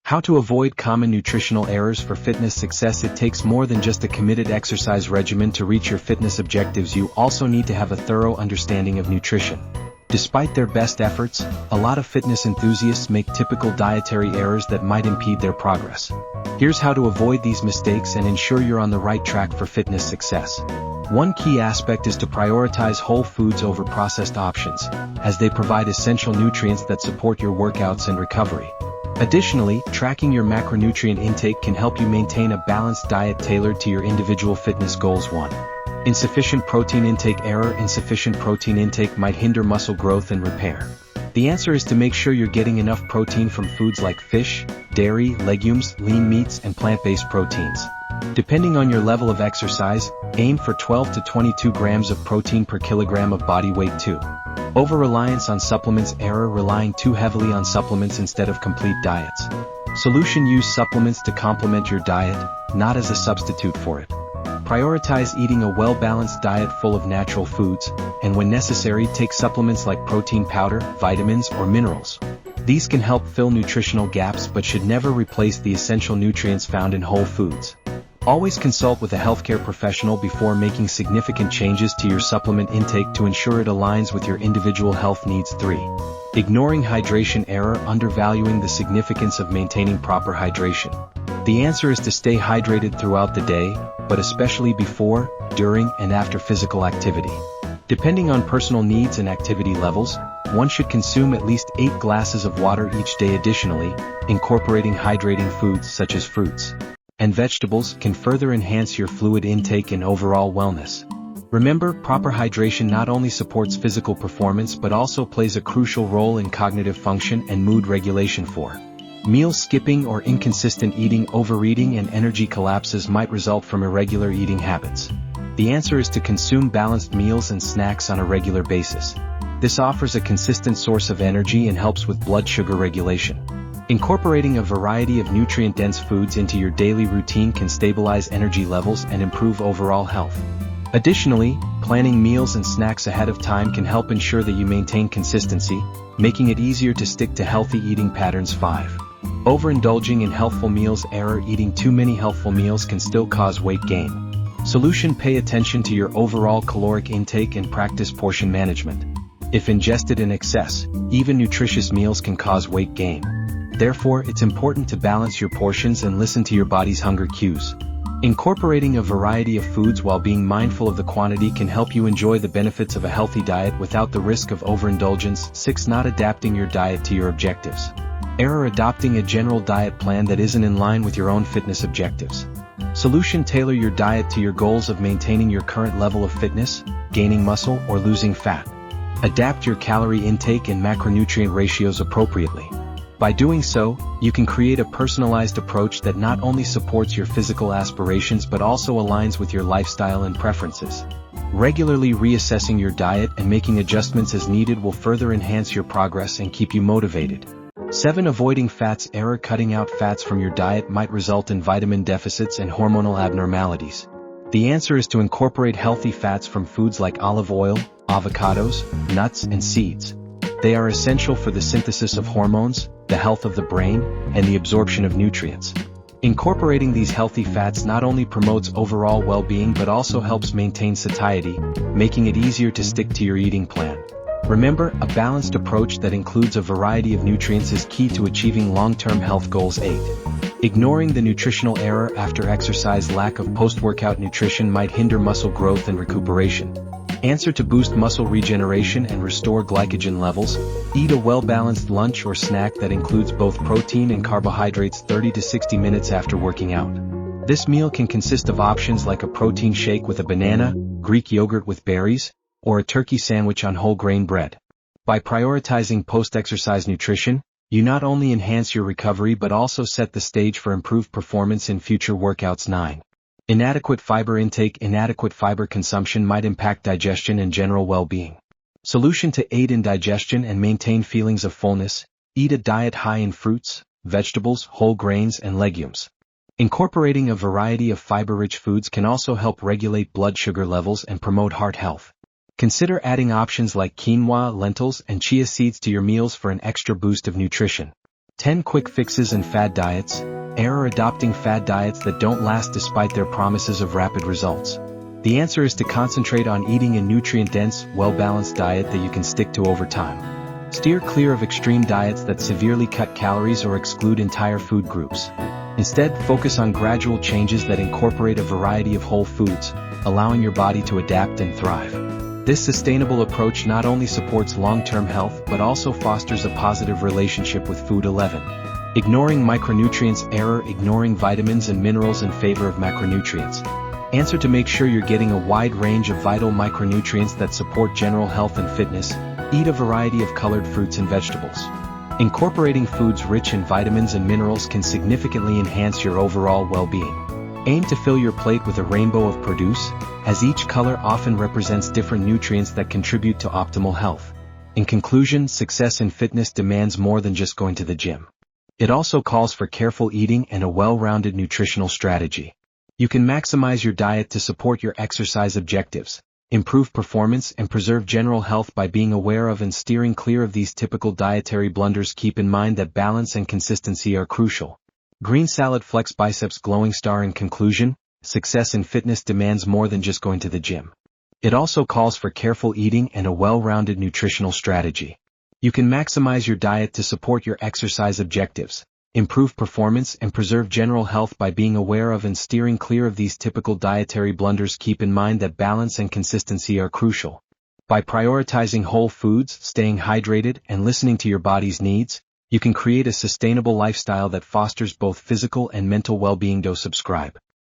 How to avoid common nutritional errors for fitness success. It takes more than just a committed exercise regimen to reach your fitness objectives. You also need to have a thorough understanding of nutrition. Despite their best efforts, a lot of fitness enthusiasts make typical dietary errors that might impede their progress. Here's how to avoid these mistakes and ensure you're on the right track for fitness success. One key aspect is to prioritize whole foods over processed options, as they provide essential nutrients that support your workouts and recovery. Additionally, tracking your macronutrient intake can help you maintain a balanced diet tailored to your individual fitness goals. 1. Insufficient protein intake error. Insufficient protein intake might hinder muscle growth and repair. The answer is to make sure you're getting enough protein from foods like fish, dairy, legumes, lean meats, and plant-based proteins. Depending on your level of exercise, aim for 12 to 22 grams of protein per kilogram of body weight. 2. Over-reliance on supplements error. Relying too heavily on supplements instead of complete diets. Solution: use supplements to complement your diet, not as a substitute for it. Prioritize eating a well-balanced diet full of natural foods, and when necessary take supplements like protein powder, vitamins, or minerals. These can help fill nutritional gaps but should never replace the essential nutrients found in whole foods. Always consult with a healthcare professional before making significant changes to your supplement intake to ensure it aligns with your individual health needs. 3. Ignoring hydration error. Undervaluing the significance of maintaining proper hydration. The answer is to stay hydrated throughout the day, but especially before, during, and after physical activity. Depending on personal needs and activity levels, one should consume at least 8 glasses of water each day. Additionally, incorporating hydrating foods such as fruits and vegetables can further enhance your fluid intake and overall wellness. Remember, proper hydration not only supports physical performance but also plays a crucial role in cognitive function and mood regulation. 4. Meal skipping or inconsistent eating. Overeating and energy collapses might result from irregular eating habits. The answer is to consume balanced meals and snacks on a regular basis. This offers a consistent source of energy and helps with blood sugar regulation. Incorporating a variety of nutrient-dense foods into your daily routine can stabilize energy levels and improve overall health. Additionally, planning meals and snacks ahead of time can help ensure that you maintain consistency, making it easier to stick to healthy eating patterns. 5. Overindulging in healthful meals error. Eating too many healthful meals can still cause weight gain. Solution: pay attention to your overall caloric intake and practice portion management. If ingested in excess, even nutritious meals can cause weight gain. Therefore, it's important to balance your portions and listen to your body's hunger cues. Incorporating a variety of foods while being mindful of the quantity can help you enjoy the benefits of a healthy diet without the risk of overindulgence. 6. Not adapting your diet to your objectives. Error: adopting a general diet plan that isn't in line with your own fitness objectives. Solution: tailor your diet to your goals of maintaining your current level of fitness, gaining muscle, or losing fat. Adapt your calorie intake and macronutrient ratios appropriately. By doing so, you can create a personalized approach that not only supports your physical aspirations but also aligns with your lifestyle and preferences. Regularly reassessing your diet and making adjustments as needed will further enhance your progress and keep you motivated. 7. Avoiding fats error. Cutting out fats from your diet might result in vitamin deficits and hormonal abnormalities. The answer is to incorporate healthy fats from foods like olive oil, avocados, nuts, and seeds. They are essential for the synthesis of hormones, the health of the brain, and the absorption of nutrients. Incorporating these healthy fats not only promotes overall well-being but also helps maintain satiety, making it easier to stick to your eating plan. Remember, a balanced approach that includes a variety of nutrients is key to achieving long-term health goals. 8. Ignoring the nutritional error after exercise. Lack of post-workout nutrition might hinder muscle growth and recuperation. Answer: to boost muscle regeneration and restore glycogen levels, eat a well-balanced lunch or snack that includes both protein and carbohydrates 30 to 60 minutes after working out. This meal can consist of options like a protein shake with a banana, Greek yogurt with berries, or a turkey sandwich on whole grain bread. By prioritizing post-exercise nutrition, you not only enhance your recovery but also set the stage for improved performance in future workouts. 9. Inadequate fiber intake. Inadequate fiber consumption might impact digestion and general well-being. Solution: to aid in digestion and maintain feelings of fullness, eat a diet high in fruits, vegetables, whole grains, and legumes. Incorporating a variety of fiber-rich foods can also help regulate blood sugar levels and promote heart health. Consider adding options like quinoa, lentils, and chia seeds to your meals for an extra boost of nutrition. 10 Quick Fixes and Fad Diets. Error: adopting fad diets that don't last despite their promises of rapid results. The answer is to concentrate on eating a nutrient-dense, well-balanced diet that you can stick to over time. Steer clear of extreme diets that severely cut calories or exclude entire food groups. Instead, focus on gradual changes that incorporate a variety of whole foods, allowing your body to adapt and thrive. This sustainable approach not only supports long-term health but also fosters a positive relationship with food. 11. Ignoring micronutrients. Error: ignoring vitamins and minerals in favor of macronutrients. Answer: to make sure you're getting a wide range of vital micronutrients that support general health and fitness, eat a variety of colored fruits and vegetables. Incorporating foods rich in vitamins and minerals can significantly enhance your overall well-being. Aim to fill your plate with a rainbow of produce, as each color often represents different nutrients that contribute to optimal health. In conclusion, success in fitness demands more than just going to the gym. It also calls for careful eating and a well-rounded nutritional strategy. You can maximize your diet to support your exercise objectives, improve performance, and preserve general health by being aware of and steering clear of these typical dietary blunders. Keep in mind that balance and consistency are crucial. Green salad flex biceps glowing star. In conclusion, success in fitness demands more than just going to the gym. It also calls for careful eating and a well-rounded nutritional strategy. You can maximize your diet to support your exercise objectives, improve performance, and preserve general health by being aware of and steering clear of these typical dietary blunders. Keep in mind that balance and consistency are crucial. By prioritizing whole foods, staying hydrated, and listening to your body's needs, you can create a sustainable lifestyle that fosters both physical and mental well-being. Subscribe.